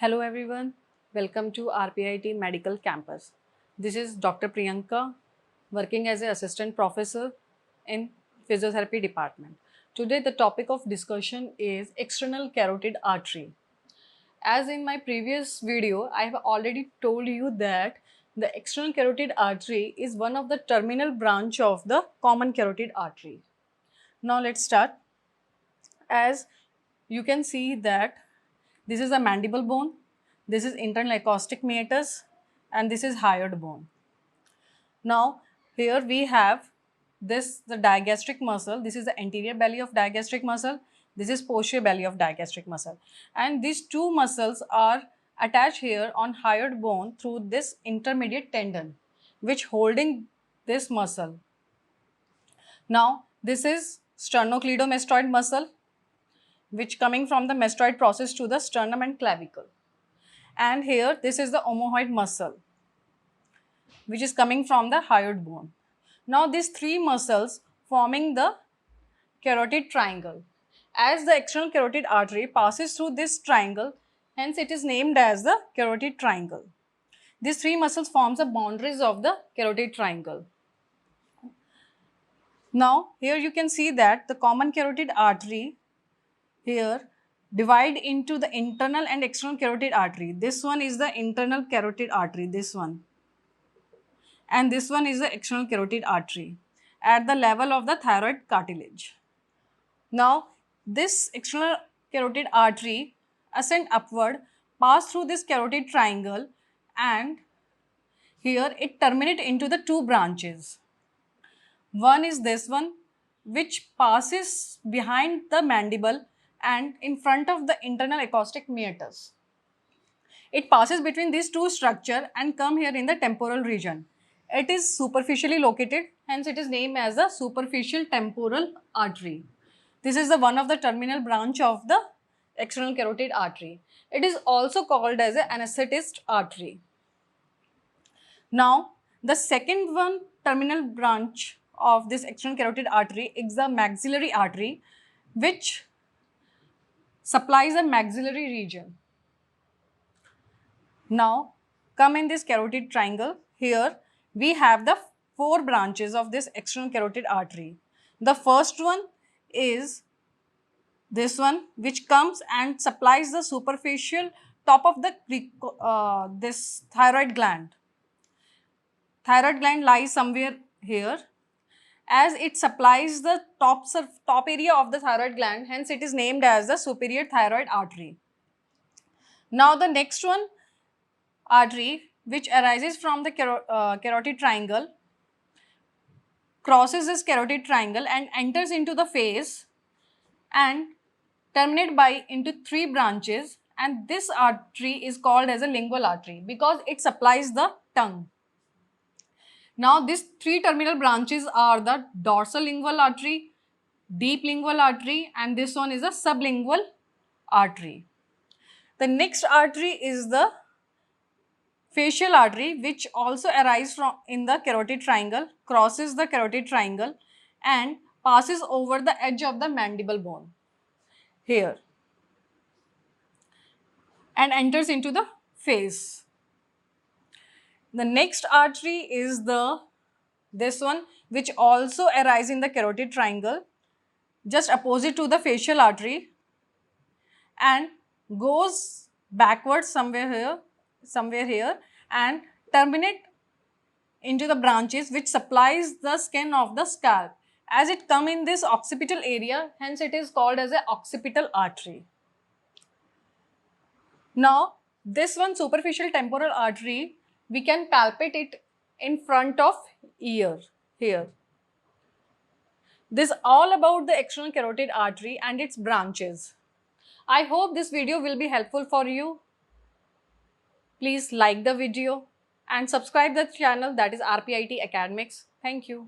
Hello everyone, welcome to RPIIT Medical Campus. This is Dr. Priyanka, working as an assistant professor in physiotherapy department. Today the topic of discussion is external carotid artery. As in my previous video, I have already told you that the external carotid artery is one of the terminal branch of the common carotid artery. Now let's start. As you can see that this is a mandible bone, this is internal acoustic meatus, and this is hyoid bone. Now here we have the digastric muscle. This is the anterior belly of digastric muscle. This is posterior belly of digastric muscle. And these two muscles are attached here on hyoid bone through this intermediate tendon which holding this muscle. Now this is sternocleidomastoid muscle which coming from the mastoid process to the sternum and clavicle. And here this is the omohyoid muscle which is coming from the hyoid bone. Now these three muscles forming the carotid triangle. As the external carotid artery passes through this triangle, hence it is named as the carotid triangle. These three muscles forms the boundaries of the carotid triangle. Now here you can see that the common carotid artery here divide into the internal and external carotid artery. This one is the internal carotid artery, this one. And this one is the external carotid artery at the level of the thyroid cartilage. Now this external carotid artery ascend upward, pass through this carotid triangle, and here it terminates into the two branches. One is this one which passes behind the mandible and in front of the internal acoustic meatus. It passes between these two structures and come here in the temporal region. It is superficially located, hence it is named as the superficial temporal artery. This is the one of the terminal branch of the external carotid artery. It is also called as an anesthetist artery. Now the second one terminal branch of this external carotid artery is the maxillary artery, which supplies a maxillary region. Now come in this carotid triangle. Here we have the four branches of this external carotid artery. The first one is this one which comes and supplies the superficial top of the this thyroid gland. Thyroid gland lies somewhere here. As it supplies the top area of the thyroid gland, hence it is named as the superior thyroid artery. Now the next one artery which arises from the carotid triangle crosses this carotid triangle and enters into the face and terminate by into three branches, and this artery is called as a lingual artery because it supplies the tongue. Now these three terminal branches are the dorsal lingual artery, deep lingual artery, and this one is a sublingual artery. The next artery is the facial artery which also arises from in the carotid triangle, crosses the carotid triangle and passes over the edge of the mandible bone here and enters into the face. The next artery is this one which also arises in the carotid triangle just opposite to the facial artery and goes backwards somewhere here and terminate into the branches which supplies the skin of the scalp. As it come in this occipital area, hence it is called as a occipital artery. Now this one superficial temporal artery, we can palpate it in front of ear here. This is all about the external carotid artery and its branches. I hope this video will be helpful for you. Please like the video and subscribe the channel, that is RPIIT Academics. Thank you.